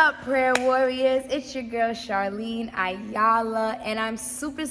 up, prayer warriors? It's your girl Charline Ayala, and I'm super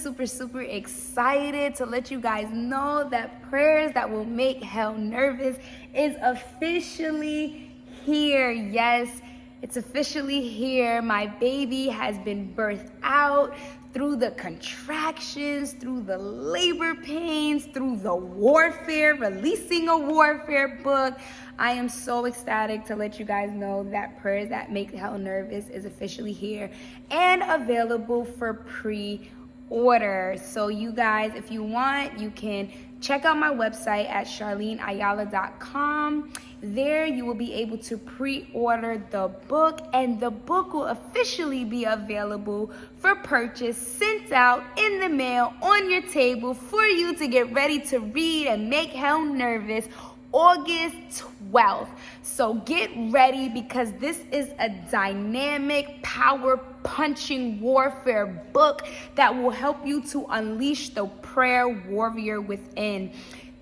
excited to let you guys know that prayers that will make hell nervous is officially here. Yes, it's officially here. My baby has been birthed out through the contractions, through the labor pains, through the warfare, releasing a warfare book. I am so ecstatic to let you guys know that Prayers That Make Hell Nervous is officially here and available for pre-order. So you guys, if you want, you can check out my website at charlineayala.com. There you will be able to pre-order the book, and the book will officially be available for purchase, sent out in the mail on your table for you to get ready to read and make hell nervous August 12th. So get ready, because this is a dynamic, power-punching warfare book that will help you to unleash the prayer warrior within.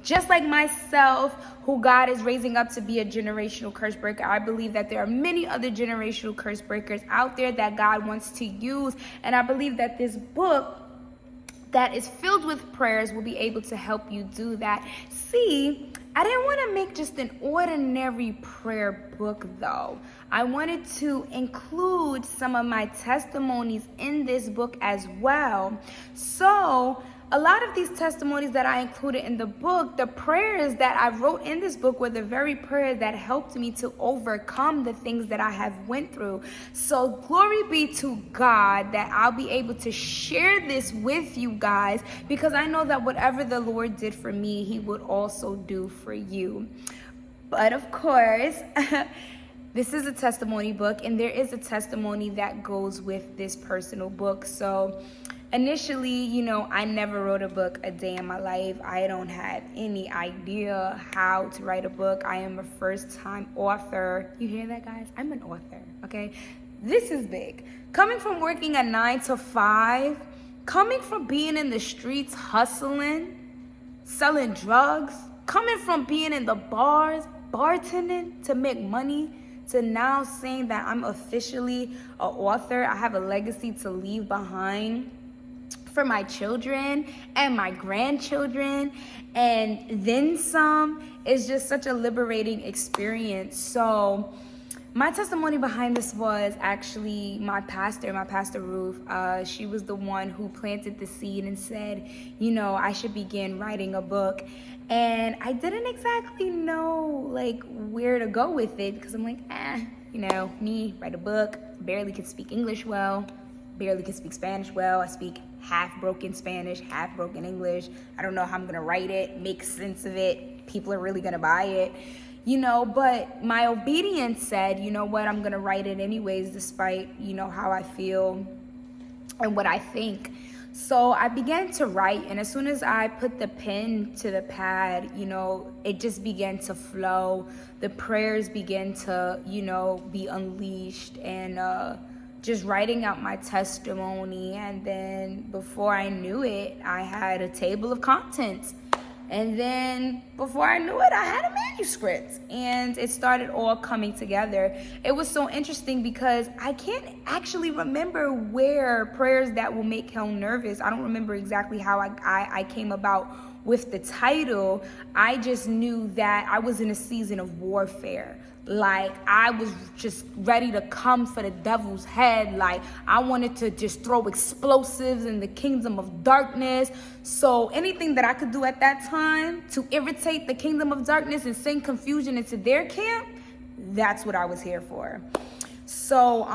Just like myself, who God is raising up to be a generational curse breaker, I believe that there are many other generational curse breakers out there that God wants to use. And I believe that this book that is filled with prayers will be able to help you do that. See, I didn't want to make just an ordinary prayer book though. I wanted to include some of my testimonies in this book as well. So a lot of these testimonies that I included in the book, the prayers that I wrote in this book were the very prayers that helped me to overcome the things that I have went through. So glory be to God that I'll be able to share this with you guys, because I know that whatever the Lord did for me, He would also do for you. But of course, this is a testimony book, and there is a testimony that goes with this personal book. So initially, I never wrote a book a day in my life. I don't have any idea how to write a book. I am a first-time author. You hear that, guys? I'm an author, okay? This is big. Coming from working a 9 to 5, coming from being in the streets hustling, selling drugs, coming from being in the bars, bartending to make money, to now saying that I'm officially an author. I have a legacy to leave behind for my children and my grandchildren, and then some. Is just such a liberating experience. So my testimony behind this was actually my pastor, Ruth. She was the one who planted the seed and said, I should begin writing a book. And I didn't exactly know where to go with it, because I'm like, me, write a book, barely can speak English well, barely can speak Spanish well. I speak half broken Spanish, half broken English. I don't know how I'm gonna write it, make sense of it. People are really gonna buy it, but my obedience said, what, I'm gonna write it anyways, despite, how I feel and what I think. So I began to write, and as soon as I put the pen to the pad, it just began to flow. The prayers began to, be unleashed, and just writing out my testimony. And then before I knew it, I had a table of contents. And then before I knew it, I had a manuscript, and it started all coming together. It was so interesting because I can't actually remember where Prayers That Will Make Hell Nervous. I don't remember exactly how I came about with the title. I just knew that I was in a season of warfare. I was just ready to come for the devil's head. I wanted to just throw explosives in the kingdom of darkness. So anything that I could do at that time to irritate the kingdom of darkness and send confusion into their camp, that's what I was here for. So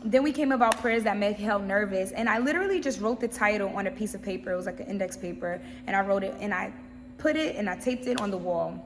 then we came about Prayers That Make Hell Nervous, and I literally just wrote the title on a piece of paper. It was like an index paper, and I wrote it, and I put it, and I taped it on the wall.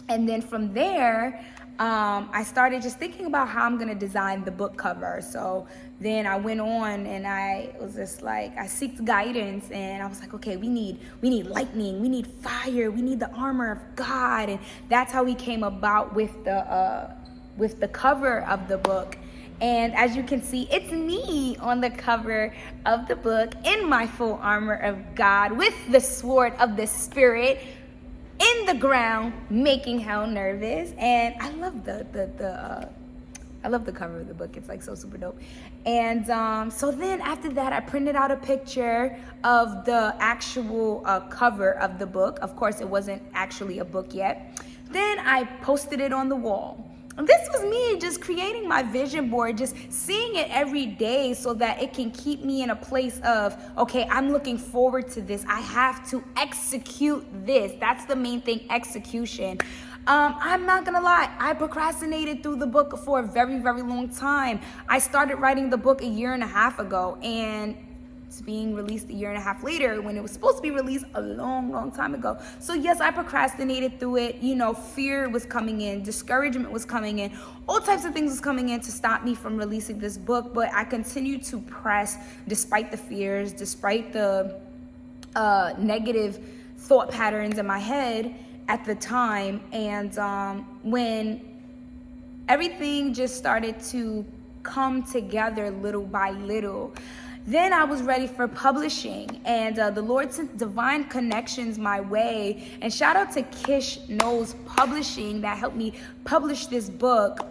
And then from there, I started just thinking about how I'm gonna design the book cover. So then I went on, and I was just I seeked guidance, and I was like, okay, we need lightning, we need fire, we need the armor of God. And that's how we came about with the cover of the book. And as you can see, it's me on the cover of the book in my full armor of God, with the sword of the Spirit in the ground, making hell nervous. And I love the I love the cover of the book. It's like so super dope. And so then after that, I printed out a picture of the actual cover of the book. Of course, it wasn't actually a book yet. Then I posted it on the wall. This was me just creating my vision board, just seeing it every day so that it can keep me in a place of, okay, I'm looking forward to this. I have to execute this. That's the main thing, execution. I'm not gonna lie, I procrastinated through the book for a very, very long time. I started writing the book 1.5 years ago, and it's being released 1.5 years later when it was supposed to be released a long, long time ago. So yes, I procrastinated through it. You know, fear was coming in, discouragement was coming in, all types of things was coming in to stop me from releasing this book. But I continued to press despite the fears, despite the negative thought patterns in my head at the time. And when everything just started to come together little by little, then I was ready for publishing, and the Lord sent divine connections my way. And shout out to Kish Knows Publishing that helped me publish this book.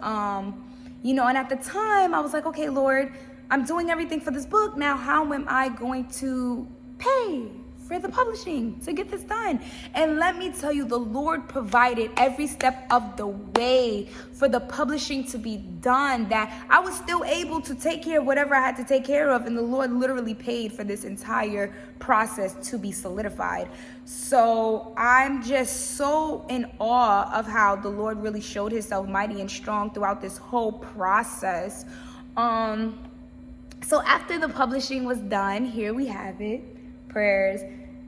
You know, and at the time I was like, okay, Lord, I'm doing everything for this book. Now, how am I going to pay for the publishing to get this done? And let me tell you, the Lord provided every step of the way for the publishing to be done, that I was still able to take care of whatever I had to take care of, and the Lord literally paid for this entire process to be solidified. So I'm just so in awe of how the Lord really showed himself mighty and strong throughout this whole process. So after the publishing was done, here we have it. Prayers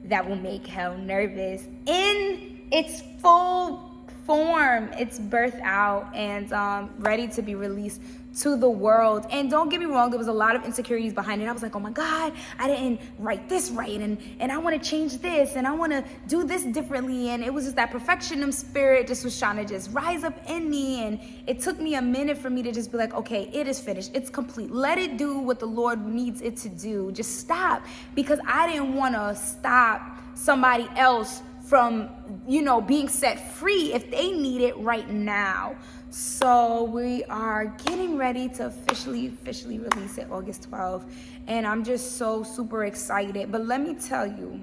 that will make hell nervous in its full form. It's birthed out and ready to be released to the world. And don't get me wrong, there was a lot of insecurities behind it. I was like, oh my God, I didn't write this right, and I want to change this, and I want to do this differently. And it was just that perfectionism spirit just was trying to just rise up in me. And it took me a minute for me to just be like, okay, it is finished, it's complete, let it do what the Lord needs it to do. Just stop, because I didn't want to stop somebody else from, you know, being set free if they need it right now. So we are getting ready to officially release it August 12th. And I'm just so super excited. But let me tell you,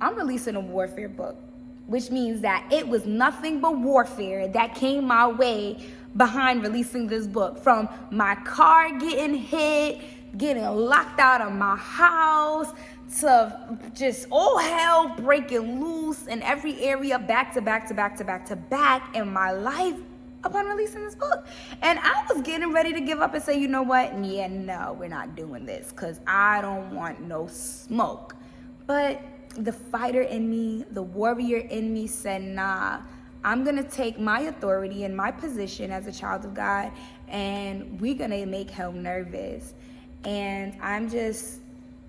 I'm releasing a warfare book, which means that it was nothing but warfare that came my way behind releasing this book. From my car getting hit, getting locked out of my house, to just all hell breaking loose in every area, back to back in my life upon releasing this book. And I was getting ready to give up and say, you know what? Yeah, no, we're not doing this, because I don't want no smoke. But the fighter in me, the warrior in me said, nah, I'm going to take my authority and my position as a child of God, and we're going to make hell nervous. And I'm just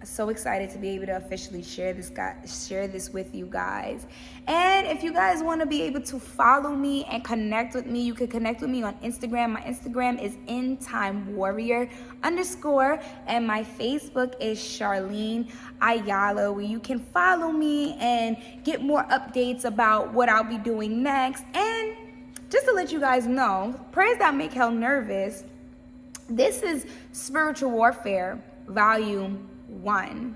so excited to be able to officially share this with you guys. And if you guys want to be able to follow me and connect with me, you can connect with me on Instagram. My Instagram is InTimeWarrior_, and my Facebook is Charline Ayala, where you can follow me and get more updates about what I'll be doing next. And just to let you guys know, Prayers That Make Hell Nervous, this is Spiritual Warfare Volume 1.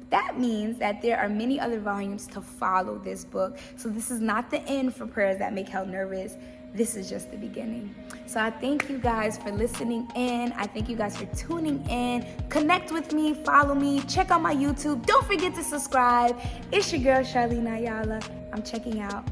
That means that there are many other volumes to follow this book. So this is not the end for Prayers That Make Hell Nervous. This is just the beginning. So I thank you guys for listening in. I thank you guys for tuning in. Connect with me, follow me, check out my YouTube. Don't forget to subscribe. It's your girl, Charline Ayala. I'm checking out.